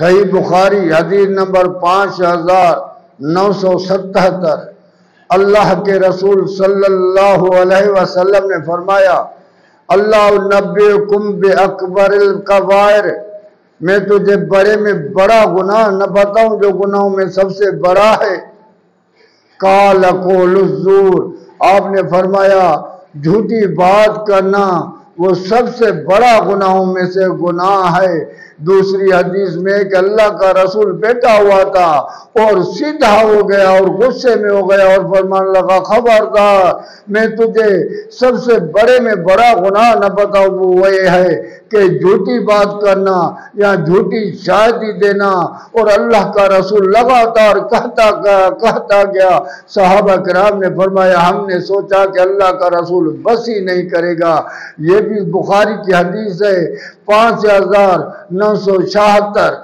صحیح بخاری حدیث نمبر 5977۔ اللہ کے رسول صلی اللہ علیہ وسلم نے فرمایا، اللہ نبئکم بأکبر الکبائر، میں تجھے بڑے میں بڑا گناہ نہ بتاؤں جو گناہوں میں سب سے بڑا ہے؟ قال قول الزور، آپ نے فرمایا جھوٹی بات کرنا وہ سب سے بڑا گناہوں میں سے گناہ ہے۔ دوسری حدیث میں کہ اللہ کا رسول بیٹھا ہوا تھا اور سیدھا ہو گیا اور غصے میں ہو گیا اور فرمان لگا، خبردار میں تجھے سب سے بڑے میں بڑا گناہ نہ بتاؤں، وہ یہ ہے کہ جھوٹی بات کرنا یا جھوٹی شاہدی دینا۔ اور اللہ کا رسول لگاتار کہتا گیا۔ صحابہ کرام نے فرمایا ہم نے سوچا کہ اللہ کا رسول بس ہی نہیں کرے گا۔ یہ بھی بخاری کی حدیث ہے 5976۔